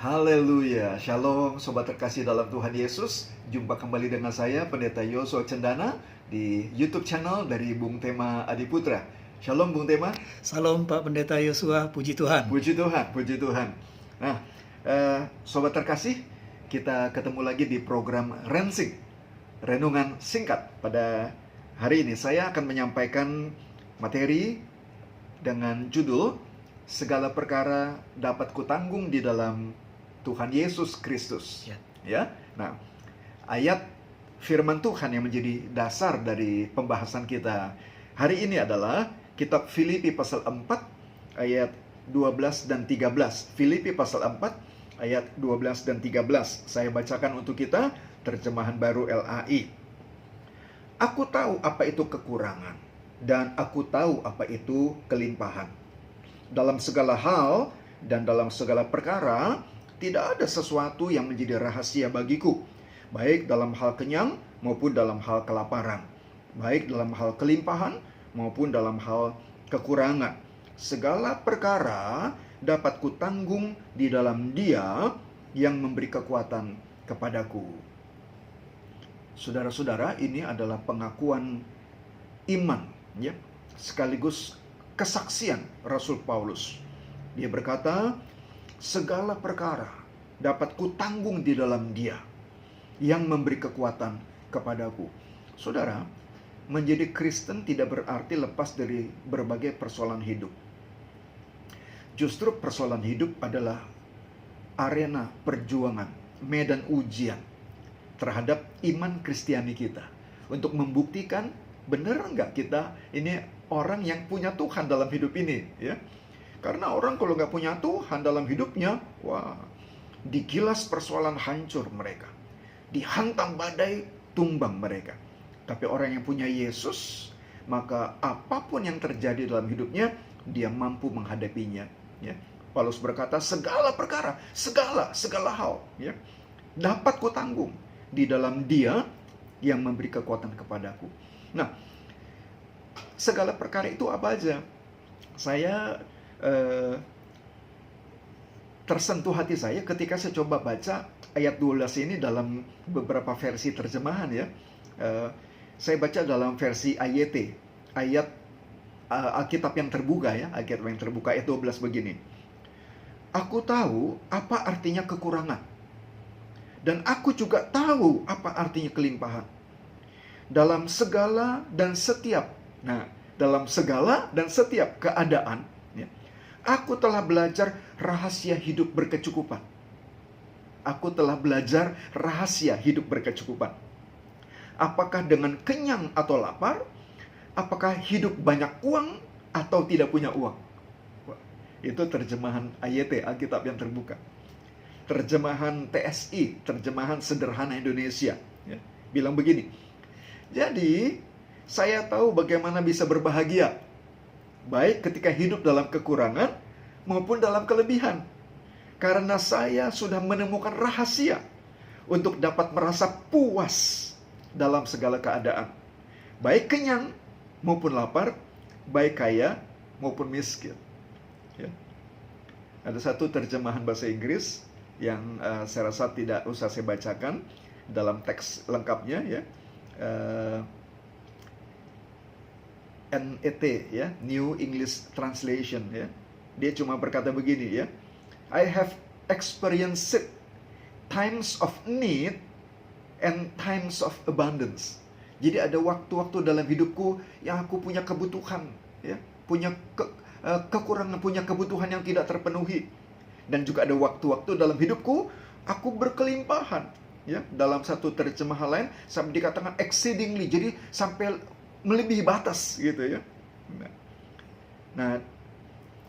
Haleluya, Shalom Sobat terkasih dalam Tuhan Yesus. Jumpa kembali dengan saya Pendeta Yosua Cendana di YouTube channel dari Bung Tema Adiputra. Shalom Bung Tema. Salam Pak Pendeta Yosua, puji Tuhan. Puji Tuhan, puji Tuhan. Nah, Sobat terkasih, kita ketemu lagi di program Rensing, Renungan Singkat. Pada hari ini saya akan menyampaikan materi dengan judul Segala perkara dapat kutanggung di dalam Tuhan Yesus Kristus. Ya. Nah, ayat firman Tuhan yang menjadi dasar dari pembahasan kita hari ini adalah kitab Filipi pasal 4 ayat 12 dan 13. Filipi pasal 4 ayat 12 dan 13. Saya bacakan untuk kita terjemahan baru LAI. Aku tahu apa itu kekurangan dan aku tahu apa itu kelimpahan. Dalam segala hal dan dalam segala perkara, tidak ada sesuatu yang menjadi rahasia bagiku, baik dalam hal kenyang maupun dalam hal kelaparan, baik dalam hal kelimpahan maupun dalam hal kekurangan. Segala perkara dapat kutanggung di dalam Dia yang memberi kekuatan kepadaku. Saudara-saudara, ini adalah pengakuan iman, ya, sekaligus kesaksian Rasul Paulus. Dia berkata, segala perkara dapat kutanggung di dalam Dia yang memberi kekuatan kepadaku. Saudara, menjadi Kristen tidak berarti lepas dari berbagai persoalan hidup. Justru persoalan hidup adalah arena perjuangan, medan ujian terhadap iman Kristiani kita. Untuk membuktikan benar nggak kita ini orang yang punya Tuhan dalam hidup ini, ya. Karena orang kalau nggak punya Tuhan dalam hidupnya, wah, digilas persoalan hancur mereka, dihantam badai tumbang mereka. Tapi orang yang punya Yesus, maka apapun yang terjadi dalam hidupnya, dia mampu menghadapinya, ya. Paulus berkata, segala perkara, segala hal, ya, dapat kutanggung di dalam Dia yang memberi kekuatan kepadaku. Nah, segala perkara itu apa aja? Saya tersentuh hati saya ketika saya coba baca ayat 12 ini dalam beberapa versi terjemahan, ya. Saya baca dalam versi AYT, ayat Alkitab yang terbuka, ya, Alkitab yang terbuka ayat 12 begini. Aku tahu apa artinya kekurangan, dan aku juga tahu apa artinya kelimpahan. Dalam segala dan setiap keadaan, ya, aku telah belajar rahasia hidup berkecukupan. Aku telah belajar rahasia hidup berkecukupan. Apakah dengan kenyang atau lapar? Apakah hidup banyak uang atau tidak punya uang? Wah, itu terjemahan AYT, Alkitab yang terbuka. Terjemahan TSI, terjemahan sederhana Indonesia, ya, bilang begini. Jadi, saya tahu bagaimana bisa berbahagia, baik ketika hidup dalam kekurangan maupun dalam kelebihan. Karena saya sudah menemukan rahasia untuk dapat merasa puas dalam segala keadaan, baik kenyang maupun lapar, baik kaya maupun miskin. Ya. Ada satu terjemahan bahasa Inggris yang saya rasa tidak usah saya bacakan dalam teks lengkapnya, ya. NET, ya, New English Translation, ya. Dia cuma berkata begini, ya. I have experienced times of need and times of abundance. Jadi ada waktu-waktu dalam hidupku yang aku punya kebutuhan, ya, punya kekurangan, punya kebutuhan yang tidak terpenuhi. Dan juga ada waktu-waktu dalam hidupku aku berkelimpahan, ya. Dalam satu terjemahan lain sampai dikatakan exceedingly, jadi sampai melebihi batas, gitu, ya. Nah,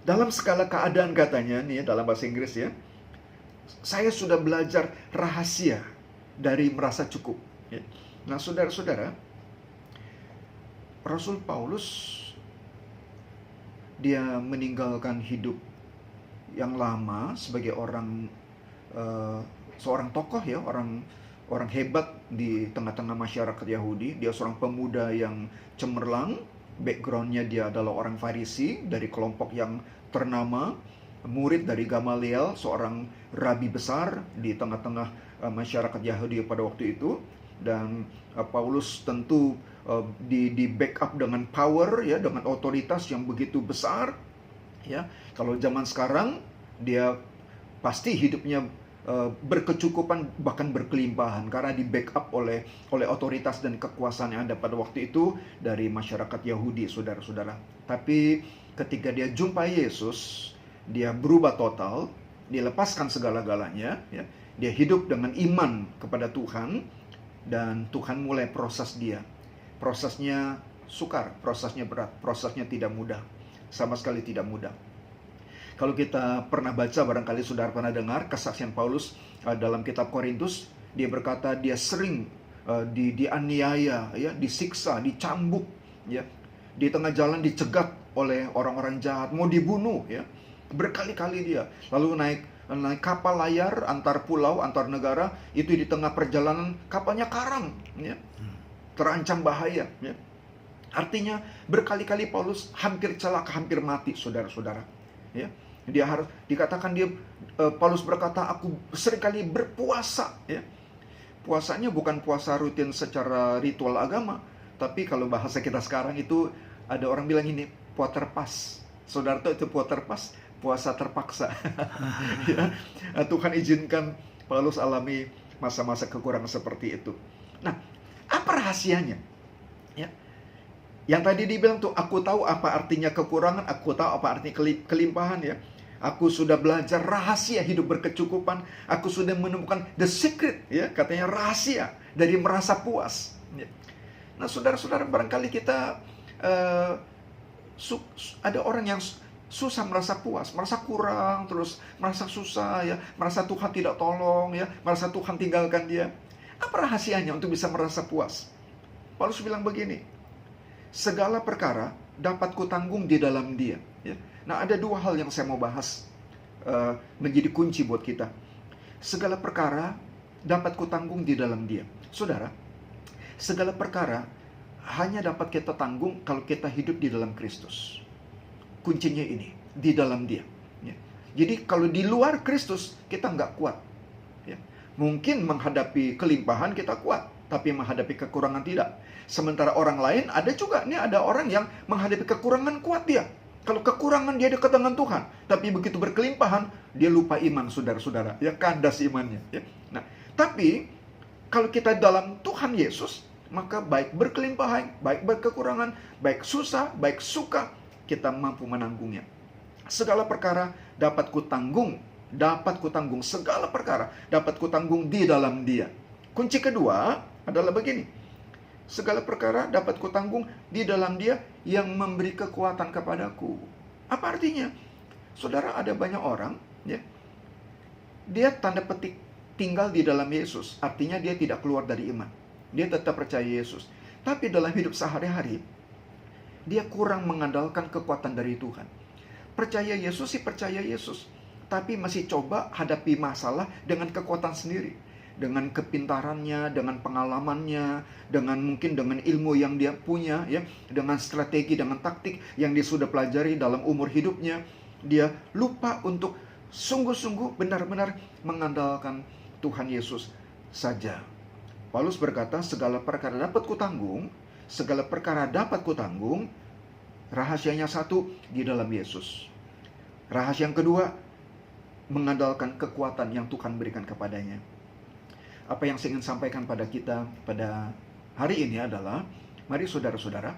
dalam segala keadaan katanya nih, dalam bahasa Inggris, ya, saya sudah belajar rahasia dari merasa cukup, ya. Nah, saudara-saudara, Rasul Paulus dia meninggalkan hidup yang lama sebagai seorang tokoh, ya, orang hebat di tengah-tengah masyarakat Yahudi. Dia seorang pemuda yang cemerlang, backgroundnya dia adalah orang Farisi dari kelompok yang ternama. murid dari Gamaliel, seorang rabi besar di tengah-tengah masyarakat Yahudi pada waktu itu. Dan Paulus tentu di backup dengan power, ya, dengan otoritas yang begitu besar, ya. Kalau zaman sekarang dia pasti hidupnya berkecukupan, bahkan berkelimpahan, karena di backup oleh otoritas dan kekuasaan yang ada pada waktu itu dari masyarakat Yahudi, saudara-saudara. Tapi ketika dia jumpa Yesus, dia berubah total, dia lepaskan segala-galanya, ya. Dia hidup dengan iman kepada Tuhan, dan Tuhan mulai proses dia. Prosesnya sukar, prosesnya berat, prosesnya tidak mudah, sama sekali tidak mudah. Kalau kita pernah baca, barangkali saudara pernah dengar kesaksian Paulus dalam kitab Korintus, dia berkata dia sering dianiaya, ya, disiksa, dicambuk, ya, di tengah jalan dicegat oleh orang-orang jahat, mau dibunuh, ya, berkali-kali dia. Lalu naik kapal layar antar pulau, antar negara, itu di tengah perjalanan kapalnya karam, ya, terancam bahaya, ya. Artinya berkali-kali Paulus hampir celaka, hampir mati, saudara-saudara, ya. Dia harus dikatakan Paulus berkata, aku seringkali berpuasa, ya. Puasanya bukan puasa rutin secara ritual agama, tapi kalau bahasa kita sekarang itu ada orang bilang ini puasa. Saudara tahu itu puasa, puasa terpaksa. Ya. Tuhan izinkan Paulus alami masa-masa kekurangan seperti itu. Nah, apa rahasianya? Ya. Yang tadi dibilang tuh, aku tahu apa artinya kekurangan, aku tahu apa artinya kelimpahan, ya. Aku sudah belajar rahasia hidup berkecukupan. Aku sudah menemukan the secret, ya, katanya rahasia dari merasa puas. Ya. Nah, saudara-saudara, barangkali kita ada orang yang susah merasa puas, merasa kurang, terus merasa susah, ya, merasa Tuhan tidak tolong, ya, merasa Tuhan tinggalkan dia. Apa rahasianya untuk bisa merasa puas? Paulus bilang begini, segala perkara dapat kutanggung di dalam Dia. Ya. Nah, ada dua hal yang saya mau bahas menjadi kunci buat kita. Segala perkara dapat kutanggung di dalam Dia. Saudara, segala perkara hanya dapat kita tanggung kalau kita hidup di dalam Kristus. Kuncinya ini, di dalam Dia. Ya. Jadi kalau di luar Kristus kita nggak kuat. Ya. Mungkin menghadapi kelimpahan kita kuat, tapi menghadapi kekurangan tidak. Sementara orang lain ada juga, nih ada orang yang menghadapi kekurangan kuat dia. Kalau kekurangan dia dekat dengan Tuhan, tapi begitu berkelimpahan dia lupa iman, saudara-saudara, ya, kandas imannya. Ya. Nah, tapi kalau kita dalam Tuhan Yesus, maka baik berkelimpahan, baik berkekurangan, baik susah, baik suka, kita mampu menanggungnya. Segala perkara dapat kutanggung, segala perkara dapat kutanggung di dalam Dia. Kunci kedua adalah begini, segala perkara dapat kutanggung di dalam Dia yang memberi kekuatan kepadaku. Apa artinya? Saudara, ada banyak orang, ya, dia tanda petik tinggal di dalam Yesus, artinya dia tidak keluar dari iman, dia tetap percaya Yesus, tapi dalam hidup sehari-hari dia kurang mengandalkan kekuatan dari Tuhan. Percaya Yesus sih percaya Yesus, tapi masih coba hadapi masalah dengan kekuatan sendiri, dengan kepintarannya, dengan pengalamannya, mungkin dengan ilmu yang dia punya, ya, dengan strategi, dengan taktik yang dia sudah pelajari dalam umur hidupnya. Dia lupa untuk sungguh-sungguh benar-benar mengandalkan Tuhan Yesus saja. Paulus berkata, segala perkara dapat kutanggung, segala perkara dapat kutanggung. Rahasianya satu, di dalam Yesus. Rahasia yang kedua, mengandalkan kekuatan yang Tuhan berikan kepadanya. Apa yang saya ingin sampaikan pada kita pada hari ini adalah, mari saudara-saudara,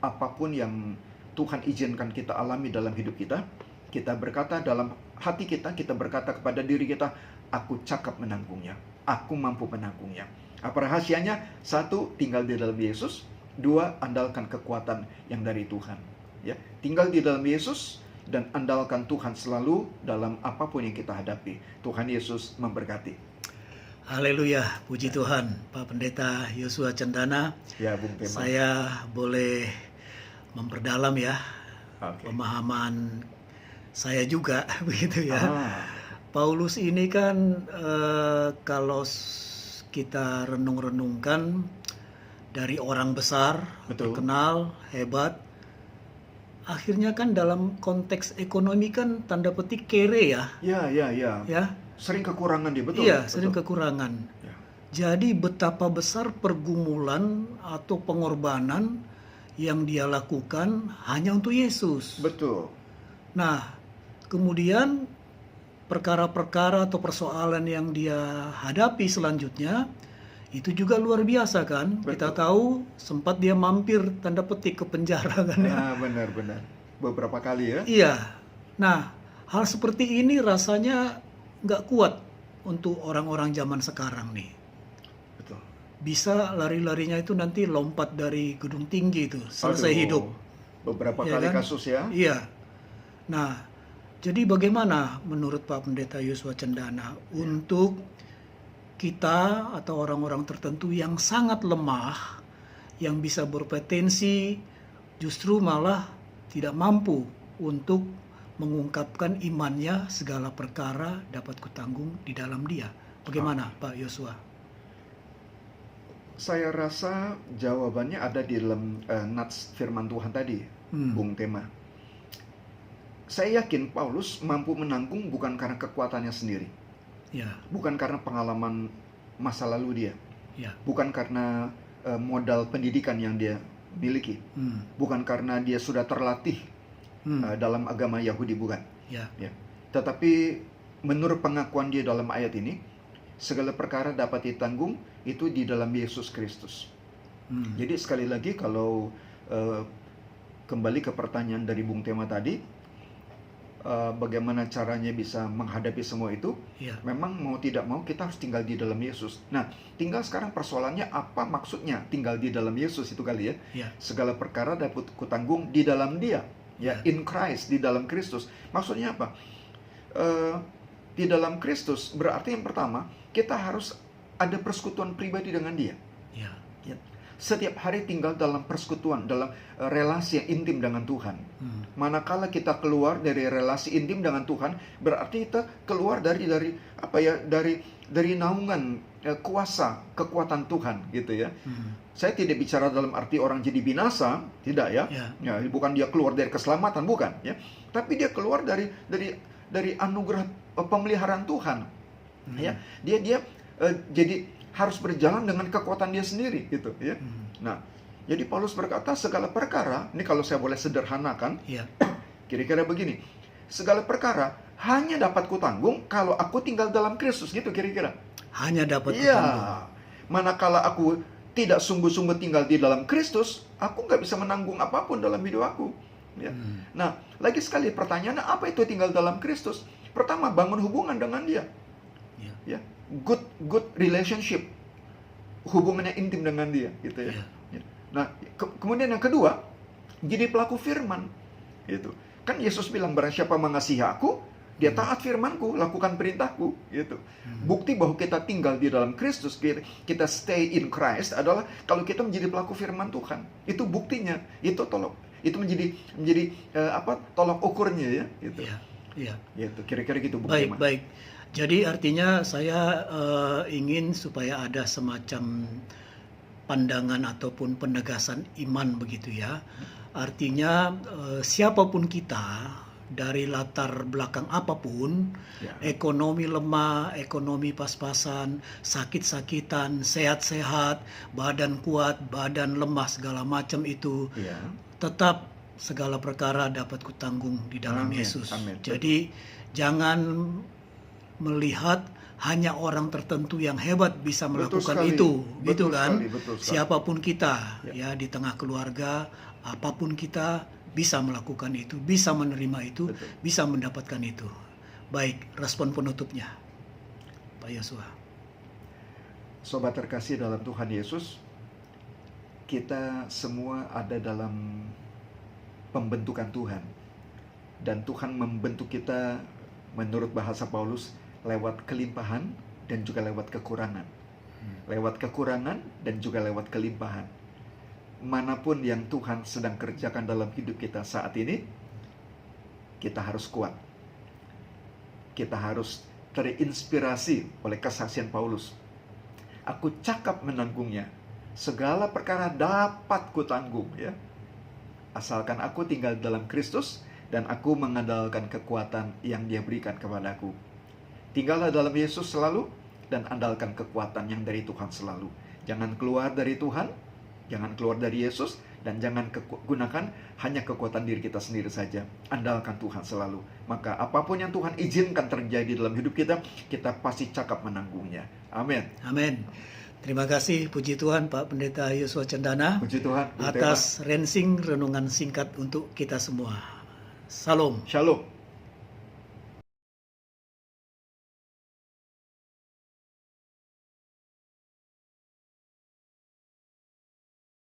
apapun yang Tuhan izinkan kita alami dalam hidup kita, kita berkata dalam hati kita, kita berkata kepada diri kita, aku cakap menanggungnya, aku mampu menanggungnya. Apa rahasianya? Satu, tinggal di dalam Yesus. Dua, andalkan kekuatan yang dari Tuhan. Ya, tinggal di dalam Yesus dan andalkan Tuhan selalu dalam apapun yang kita hadapi. Tuhan Yesus memberkati. Haleluya, puji Tuhan. Pak Pendeta Yosua Cendana, Ya, Bung Tema. saya boleh memperdalam, ya, pemahaman saya juga begitu, ya. Paulus ini kan kalau kita renung-renungkan, dari orang besar, Betul. terkenal, hebat, akhirnya kan dalam konteks ekonomi kan tanda petik kere ya, Ya. Sering kekurangan dia, betul. iya sering Betul. kekurangan. Ya. Jadi betapa besar pergumulan atau pengorbanan yang dia lakukan hanya untuk Yesus. Betul. Nah, kemudian perkara-perkara atau persoalan yang dia hadapi selanjutnya itu juga luar biasa kan. Betul. Kita tahu sempat dia mampir tanda petik ke penjara kan ya. Nah, benar. Beberapa kali ya. Iya. Nah, hal seperti ini rasanya nggak kuat untuk orang-orang zaman sekarang nih. Betul. Bisa lari-larinya itu nanti lompat dari gedung tinggi itu, selesai Aduh, hidup. Beberapa Ya kali kan? kasus ya. Iya. Nah, jadi bagaimana menurut Pak Pendeta Yusua Cendana untuk kita atau orang-orang tertentu yang sangat lemah, yang bisa berpotensi justru malah tidak mampu untuk mengungkapkan imannya, segala perkara dapat kutanggung di dalam Dia. Bagaimana Pak Yosua? Saya rasa jawabannya ada di dalam nats firman Tuhan tadi, Bung Tema. Saya yakin Paulus mampu menanggung bukan karena kekuatannya sendiri. Ya, Bukan karena pengalaman masa lalu dia. ya. Bukan karena modal pendidikan yang dia miliki. Bukan karena dia sudah terlatih dalam agama Yahudi, bukan. Ya, Tetapi menurut pengakuan dia dalam ayat ini, segala perkara dapat ditanggung itu di dalam Yesus Kristus. Jadi sekali lagi kalau kembali ke pertanyaan dari Bung Tema tadi, bagaimana caranya bisa menghadapi semua itu? ya. Memang mau tidak mau kita harus tinggal di dalam Yesus. Nah, tinggal sekarang persoalannya apa maksudnya tinggal di dalam Yesus itu kali ya? Ya. Segala perkara dapat kutanggung di dalam Dia, ya, in Christ, di dalam Kristus. Maksudnya apa? Di dalam Kristus berarti yang pertama kita harus ada persekutuan pribadi dengan Dia. Ya. Setiap hari tinggal dalam persekutuan, dalam relasi yang intim dengan Tuhan. Manakala kita keluar dari relasi intim dengan Tuhan, berarti kita keluar dari naungan kuasa kekuatan Tuhan, gitu ya. Saya tidak bicara dalam arti orang jadi binasa, tidak ya. Ya, bukan dia keluar dari keselamatan, bukan ya. Tapi dia keluar dari anugerah pemeliharaan Tuhan. Ya, dia jadi harus berjalan dengan kekuatan dia sendiri, gitu ya. Nah, jadi Paulus berkata segala perkara, ini kalau saya boleh sederhanakan, kira-kira begini, segala perkara hanya dapat kutanggung kalau aku tinggal dalam Kristus, gitu kira-kira. Hanya dapat kutanggung. Manakala aku tidak sungguh-sungguh tinggal di dalam Kristus, aku nggak bisa menanggung apapun dalam hidup aku. Ya. Nah, lagi sekali pertanyaannya, apa itu tinggal dalam Kristus? Pertama, bangun hubungan dengan Dia. Ya. Good relationship, hubungannya intim dengan Dia, gitu ya. Nah, kemudian yang kedua, jadi pelaku firman, gitu. Kan Yesus bilang, barang siapa mengasihi aku, dia taat firmanku, lakukan perintahku, gitu. Bukti bahwa kita tinggal di dalam Kristus, kita stay in Christ adalah kalau kita menjadi pelaku firman Tuhan. Itu buktinya, itu menjadi tolak ukurnya ya, gitu. Gitu, kira-kira gitu. Baik. Jadi artinya saya ingin supaya ada semacam pandangan ataupun penegasan iman begitu ya. Artinya siapapun kita dari latar belakang apapun, ekonomi lemah, ekonomi pas-pasan, sakit-sakitan, sehat-sehat, badan kuat, badan lemah, segala macam itu, tetap segala perkara dapat kutanggung di dalam Yesus. Jadi jangan melihat hanya orang tertentu yang hebat bisa melakukan itu, gitu kan? Siapapun kita, ya di tengah keluarga, apapun kita bisa melakukan itu, bisa menerima itu, bisa mendapatkan itu. Baik, respon penutupnya, Pak Yosua. Sobat terkasih dalam Tuhan Yesus, kita semua ada dalam pembentukan Tuhan, dan Tuhan membentuk kita menurut bahasa Paulus lewat kelimpahan dan juga lewat kekurangan. Lewat kekurangan dan juga lewat kelimpahan. Manapun yang Tuhan sedang kerjakan dalam hidup kita saat ini, kita harus kuat. Kita harus terinspirasi oleh kesaksian Paulus. Aku cakap menanggungnya. Segala perkara dapat kutanggung, ya. asalkan aku tinggal dalam Kristus dan aku mengandalkan kekuatan yang Dia berikan kepadaku. Tinggallah dalam Yesus selalu dan andalkan kekuatan yang dari Tuhan selalu. Jangan keluar dari Tuhan, jangan keluar dari Yesus, dan jangan gunakan hanya kekuatan diri kita sendiri saja. Andalkan Tuhan selalu. Maka apapun yang Tuhan izinkan terjadi dalam hidup kita, kita pasti cakap menanggungnya. Amin. Amin. Terima kasih, puji Tuhan Pak Pendeta Yosua Cendana Puji Tuhan. atas renungan singkat untuk kita semua. Salam. Shalom.